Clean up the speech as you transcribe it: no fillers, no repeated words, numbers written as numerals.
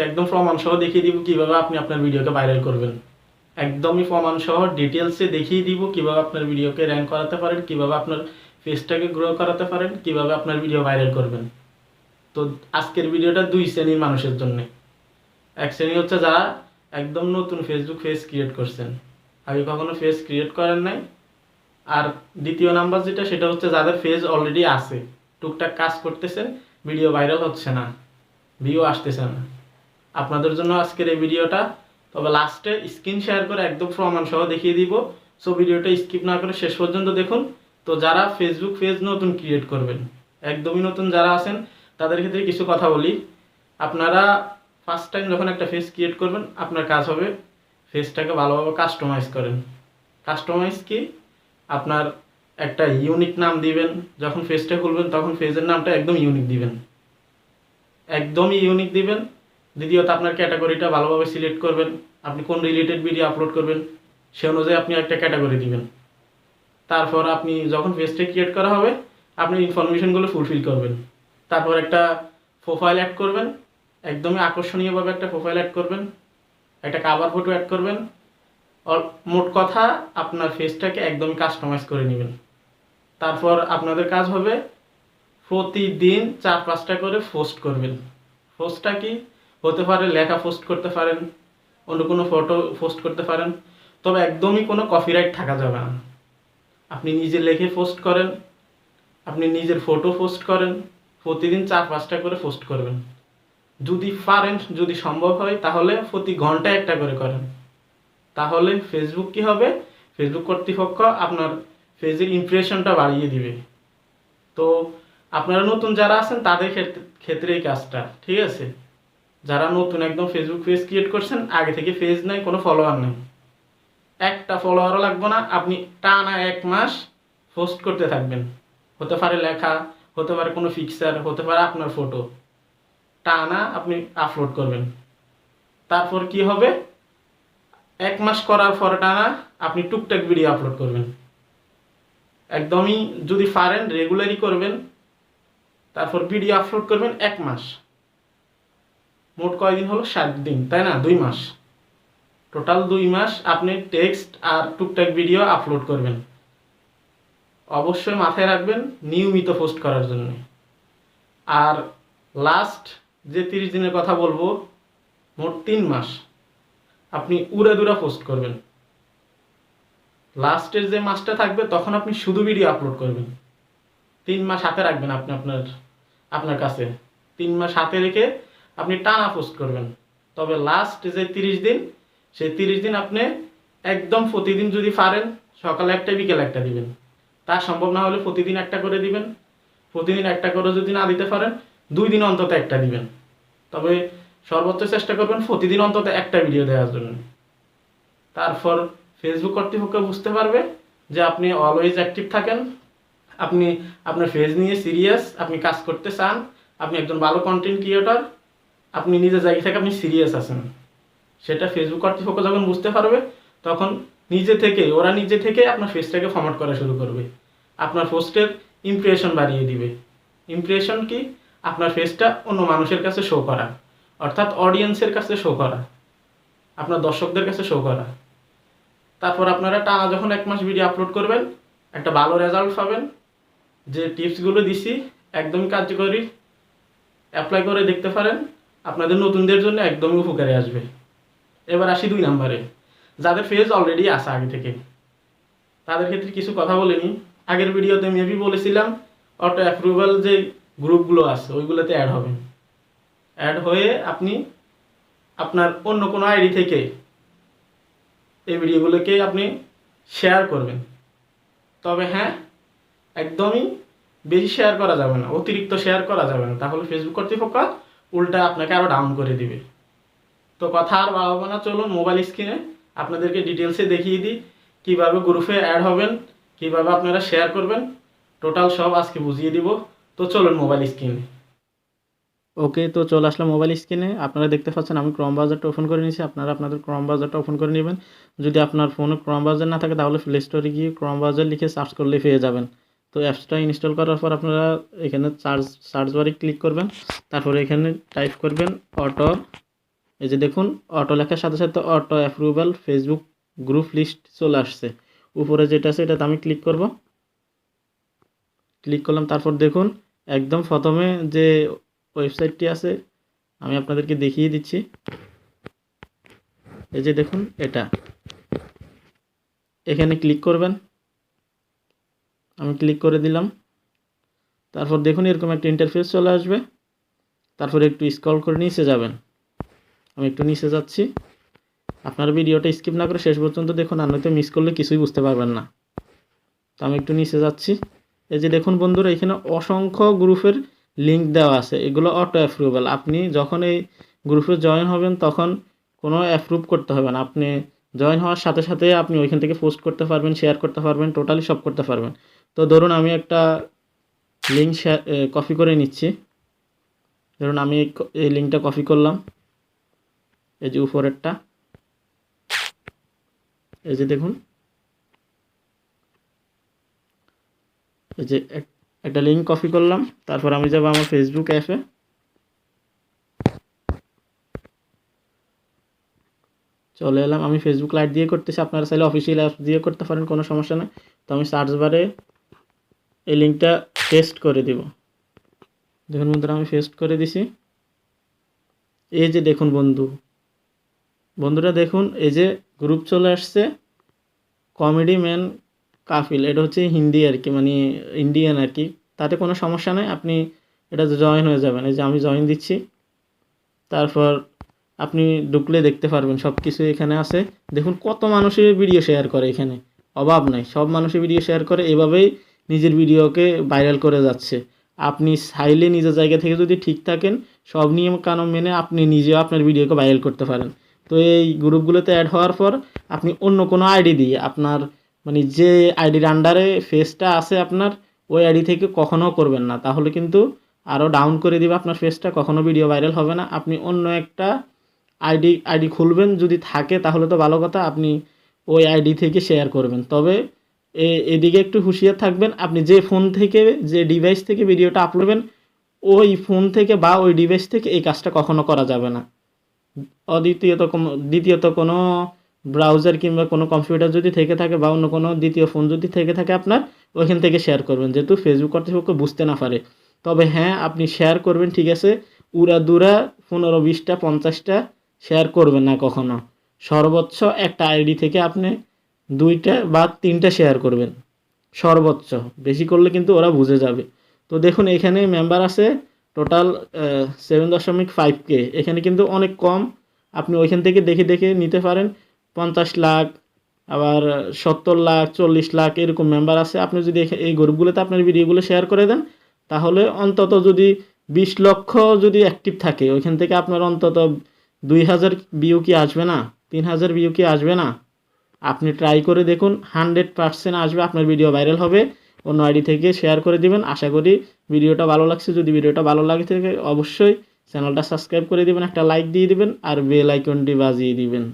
একদম প্রমাণ সহ দেখিয়ে দিব কিভাবে আপনি আপনার ভিডিওকে ভাইরাল করবেন। একদমই প্রমাণ সহ ডিটেলসে দেখিয়ে দিব কিভাবে আপনার ভিডিওকে র্যাঙ্ক করাতে পারেন, কিভাবে আপনার পেজটাকে গ্রো করাতে পারেন, কিভাবে আপনার ভিডিও ভাইরাল করবেন। তো আজকের ভিডিওটা দুই শ্রেণীর মানুষের জন্য। এক শ্রেণী হচ্ছে যারা একদম নতুন ফেসবুক পেজ ক্রিয়েট করছেন, আগে কখনো পেজ ক্রিয়েট করেন নাই। আর দ্বিতীয় নাম্বার যেটা, সেটা হচ্ছে যাদের পেজ অলরেডি আছে, টুকটাক কাজ করতেছেন, ভিডিও ভাইরাল হচ্ছে না, ভিউ আসতেছে না। আপনাদের জন্য আজকের এই ভিডিওটা। তবে লাস্টে স্ক্রিন শেয়ার করে একদম প্রমাণ সহ দেখিয়ে দিব। সো ভিডিওটা স্কিপ না করে শেষ পর্যন্ত দেখুন। তো যারা ফেসবুক পেজ নতুন ক্রিয়েট করবেন, একদমই নতুন যারা আছেন, তাদের ক্ষেত্রে কিছু কথা বলি। আপনারা ফার্স্ট টাইম যখন একটা পেজ ক্রিয়েট করবেন, আপনার কাজ হবে পেজটাকে ভালোভাবে কাস্টমাইজ করেন। কাস্টমাইজ কি? আপনার একটা ইউনিক নাম দিবেন। যখন পেজটা খুলবেন তখন পেজের নামটা একদম ইউনিক দিবেন, একদমই ইউনিক দিবেন। দ্বিতীয়ত আপনার ক্যাটাগরিটা ভালোভাবে সিলেক্ট করবেন। আপনি কোন রিলেটেড ভিডিও আপলোড করবেন সে অনুযায়ী আপনি একটা ক্যাটাগরি দিবেন। তারপর আপনি যখন পেজটা ক্রিয়েট করা হবে, আপনি ইনফরমেশনগুলো ফুলফিল করবেন। তারপর একটা প্রোফাইল অ্যাড করবেন, একদমই আকর্ষণীয়ভাবে একটা প্রোফাইল অ্যাড করবেন, একটা কাভার ফটো অ্যাড করবেন। মোট কথা আপনার পেজটাকে একদমই কাস্টমাইজ করে নেবেন। তারপর আপনাদের কাজ হবে প্রতিদিন 4-5টা করে পোস্ট করবেন। পোস্টটা কি হতে পারে? লেখা পোস্ট করতে পারেন, অন্য কোনো ফটো পোস্ট করতে পারেন, তবে একদমই কোনো কপিরাইট থাকা যাবে না। আপনি নিজে লেখে পোস্ট করেন, আপনি নিজের ফটো পোস্ট করেন, প্রতিদিন 4-5টা করে পোস্ট করবেন। যদি পারেন, যদি সম্ভব হয়, তাহলে প্রতি ঘন্টায় একটা করে করেন। তাহলে ফেসবুক কি হবে? ফেসবুক কর্তৃপক্ষ আপনার পেজের ইমপ্রেশনটা বাড়িয়ে দিবে। তো আপনারা নতুন যারা আছেন তাদের ক্ষেত্রে এই কাজটা, ঠিক আছে? যারা নতুন একদম ফেসবুক পেজ ক্রিয়েট করছেন, আগে থেকে পেজ নাই, কোনো ফলোয়ার নেই, একটা ফলোয়ারও লাগবে না, আপনি টানা 1 মাস পোস্ট করতে থাকবেন। হতে পারে লেখা, হতে পারে কোনো পিকচার, হতে পারে আপনার ফটো, টানা আপনি আপলোড করবেন। তারপর কি হবে? 1 মাস করার পরে টানা আপনি টুকটাক ভিডিও আপলোড করবেন। একদমই যদি পারেন রেগুলারই করবেন। তারপর ভিডিও আপলোড করবেন 1 মাস। মোট কয়দিন হলো? 7 দিন, তাই না? 2 মাস, টোটাল 2 মাস আপনি টেক্সট আর টুকটাক ভিডিও আপলোড করবেন। অবশ্যই মাথায় রাখবেন নিয়মিত পোস্ট করার জন্য। আর লাস্ট যে 30 দিনের কথা বলবো, মোট 3 মাস আপনি উড়াদুরা পোস্ট করবেন। লাস্টের যে মাসটা থাকবে তখন আপনি শুধু ভিডিও আপলোড করবেন। 3 মাস হাতে রাখবেন আপনি আপনার কাছে। 3 মাস হাতে রেখে আপনি টানা পোস্ট করবেন। তবে লাস্ট যে 30 দিন, সেই 30 দিন আপনি একদম প্রতিদিন যদি পারেন সকালে একটা বিকেলে একটা দিবেন। তা সম্ভব না হলে প্রতিদিন একটা করে দিবেন। প্রতিদিন একটা করে যদি না দিতে পারেন, 2 দিন অন্তত একটা দিবেন। তবে সর্বোচ্চ চেষ্টা করবেন প্রতিদিন অন্তত একটা ভিডিও দেওয়ার জন্য। তারপর ফেসবুক কর্তৃপক্ষ বুঝতে পারবে যে আপনি অলওয়েজ অ্যাক্টিভ থাকেন, আপনি আপনার পেজ নিয়ে সিরিয়াস, আপনি কাজ করতে চান, আপনি একজন ভালো কন্টেন্ট ক্রিয়েটর, আপনি নিজের জায়গা থেকে আপনি সিরিয়াস আছেন। সেটা ফেসবুক কর্তৃপক্ষ যখন বুঝতে পারবে, তখন ওরা নিজে থেকে আপনার পেজটাকে ফরম্যাট করা শুরু করবে। আপনার পোস্টের ইমপ্রেশন বাড়িয়ে দিবে। ইমপ্রেশন কি? আপনার পেজটা অন্য মানুষের কাছে শো করা, অর্থাৎ অডিয়েন্সের কাছে শো করা, আপনার দর্শকদের কাছে শো করা। তারপর আপনারা টানা যখন 1 মাস ভিডিও আপলোড করবেন, একটা ভালো রেজাল্ট পাবেন। যে টিপসগুলো দিছি একদমই কার্যকরী, অ্যাপ্লাই করে দেখতে পারেন, আপনাদের নতুনদের জন্য একদমই উপকারে আসবে। এবার আসি 2 নম্বরে, যাদের পেজ অলরেডি আছে আগে থেকে, তাদের ক্ষেত্রে কিছু কথা বলে নিই। আগের ভিডিওতে মেবি বলেছিলাম অটো অ্যাপ্রুভাল যে গ্রুপগুলো আছে ওইগুলোতে অ্যাড হবেন। অ্যাড হয়ে আপনি আপনার অন্য কোনো আইডি থেকে এই ভিডিওগুলোকে আপনি শেয়ার করবেন। তবে হ্যাঁ, একদমই বেশি শেয়ার করা যাবে না, অতিরিক্ত শেয়ার করা যাবে না, তাহলে ফেসবুক কর্তৃপক্ষ উল্টা আপনাকে আরও ডাউন করে দিবে। তো কথা আর বাড়াবো না, চলুন মোবাইল স্ক্রিনে আপনাদেরকে ডিটেলসে দেখিয়ে দিই কীভাবে গ্রুপে অ্যাড হবেন, কীভাবে আপনারা শেয়ার করবেন, টোটাল সব আজকে বুঝিয়ে দিব। তো চলুন মোবাইল স্ক্রিনে। ওকে, তো চলে আসলাম মোবাইল স্ক্রিনে। আপনারা দেখতে পাচ্ছেন আমি ক্রোম ব্রাউজারটা ওপেন করে নিয়েছি। আপনারা আপনাদের ক্রোম ব্রাউজারটা ওপেন করে নেবেন। যদি আপনার ফোনে ক্রোম ব্রাউজার না থাকে তাহলে প্লে স্টোরে গিয়ে ক্রোম ব্রাউজার লিখে সার্চ করলে পেয়ে যাবেন। তো অ্যাপসটা ইনস্টল করার পর আপনারা এখানে সার্চ বারে ক্লিক করবেন। তারপরে এখানে টাইপ করবেন অটো এই যে দেখুন অটো লেখার সাথে সাথে auto approval Facebook group list চলে আসছে। উপরে যেটা আছে এটাতে আমি ক্লিক করব। ক্লিক করলাম, তারপর দেখুন একদম প্রথমে যে ওয়েবসাইটটি আছে আমি আপনাদেরকে দেখিয়ে দিচ্ছি। এই যে দেখুন এটা, এখানে ক্লিক করবেন। আমি ক্লিক করে দিলাম। তারপর দেখুন এরকম একটা ইন্টারফেস চলে আসবে। তারপর একটু স্ক্রল করে নিচে যাবেন। আমি একটু নিচে যাচ্ছি। আপনার ভিডিওটা স্কিপ না করে শেষ পর্যন্ত দেখুন, আর নয়তো মিস করলে কিছুই বুঝতে পারবেন না। তো আমি একটু নিচে যাচ্ছি। এই যে দেখুন বন্ধুরা, এখানে অসংখ্য গ্রুপের লিঙ্ক দেওয়া আছে, এগুলো অটো অ্যাপ্রুভাল। আপনি যখন এই গ্রুপে জয়েন হবেন তখন কোনো অ্যাপ্রুভ করতে হবে না। আপনি জয়েন হওয়ার সাথে সাথে আপনি ওইখান থেকে পোস্ট করতে পারবেন, শেয়ার করতে পারবেন, টোটালি সব করতে পারবেন। তো ধরুন আমি একটা লিঙ্ক কপি করে নিচ্ছি। ধরুন আমি এই লিঙ্কটা কপি করলাম, এই যে উপরেরটা। এই যে দেখুন, এই যে একটা লিঙ্ক কপি করলাম। তারপর আমি যাব আমার ফেসবুক অ্যাপে। চলে এলাম। আমি ফেসবুক লাইট দিয়ে করতেছি, আপনারা চাইলে অফিসিয়াল অ্যাপ দিয়ে করতে পারেন, কোনো সমস্যা নেই। তো আমি সার্চ বারে এই লিঙ্কটা পেস্ট করে দিব। দেখুন বন্ধুরা, আমি পেস্ট করে দিছি। এই যে দেখুন বন্ধুরা দেখুন, এই যে গ্রুপ চলে আসছে কমেডি ম্যান কাফিল। এটা হচ্ছে হিন্দি আর কি, মানে ইন্ডিয়ান আর কি। তাতে কোনো সমস্যা নেই, আপনি এটা জয়েন হয়ে যাবেন। এই যে আমি জয়েন দিচ্ছি। তারপর আপনি ঢুকলে দেখতে পারবেন সব কিছু এখানে আছে। দেখুন কত মানুষের ভিডিও শেয়ার করে, এখানে অভাব নাই, সব মানুষের ভিডিও শেয়ার করে। এভাবেই নিজের ভিডিওকে ভাইরাল করে যাচ্ছে। আপনি চাইলে নিজের জায়গা থেকে যদি ঠিক থাকেন, সব নিয়ম কানুন মেনে আপনি নিজেও আপনার ভিডিওকে ভাইরাল করতে পারেন। তো এই গ্রুপগুলোতে অ্যাড হওয়ার পর আপনি অন্য কোনো আইডি দিয়ে, আপনার মানে যে আইডির আন্ডারে ফেসটা আছে আপনার, ওই আইডি থেকে কখনও করবেন না, তাহলে কিন্তু আরও ডাউন করে দিবে আপনার ফেসটা, কখনো ভিডিও ভাইরাল হবে না। আপনি অন্য একটা আইডি খুলবেন, যদি থাকে তাহলে তো ভালো কথা, আপনি ওই আইডি থেকে শেয়ার করবেন। তবে এদিকে একটু হুঁশিয়ার থাকবেন, আপনি যে ফোন থেকে, যে ডিভাইস থেকে ভিডিওটা আপলোডবেন, ওই ফোন থেকে বা ওই ডিভাইস থেকে এই কাজটা কখনো করা যাবে না। দ্বিতীয়ত কোনো ব্রাউজার কিংবা কোনো কম্পিউটার যদি থেকে থাকে বা অন্য কোনো দ্বিতীয় ফোন যদি থেকে থাকে আপনার, ওইখান থেকে শেয়ার করবেন, যেহেতু ফেসবুক কর্তৃপক্ষ বুঝতে না পারে। তবে হ্যাঁ, আপনি শেয়ার করবেন, ঠিক আছে, উড়াদুরা 15-20টা 50টা শেয়ার করবেন না কখনো। সর্বোচ্চ একটা আইডি থেকে আপনি 2টা বা 3টা শেয়ার করবেন সর্বোচ্চ, বেশি করলে কিন্তু ওরা বুঝে যাবে। তো দেখুন এখানে মেম্বার আছে টোটাল 7.5K। এখানে কিন্তু অনেক কম, আপনি ওইখান থেকে দেখে দেখে নিতে পারেন। 50 লাখ, আবার 70 লাখ, 40 লাখ এরকম মেম্বার আছে। আপনি যদি এই গ্রুপগুলোতে আপনার ভিডিওগুলো শেয়ার করে দেন, তাহলে অন্তত যদি 20 লক্ষ যদি অ্যাক্টিভ থাকে, ওইখান থেকে আপনার অন্তত 2000 ভিউ কি আসবে না, 3000 ভিউ কি আসবে না? আপনি ট্রাই করে দেখুন, 100% আসবে, আপনার ভিডিও ভাইরাল হবে। অন্য আইডি থেকে শেয়ার করে দিবেন। আশা করি ভিডিওটা ভালো লাগছে। যদি ভিডিওটা ভালো লাগে থাকে অবশ্যই চ্যানেলটা সাবস্ক্রাইব করে দিবেন, একটা লাইক দিয়ে দিবেন আর বেল আইকনটি বাজিয়ে দিবেন।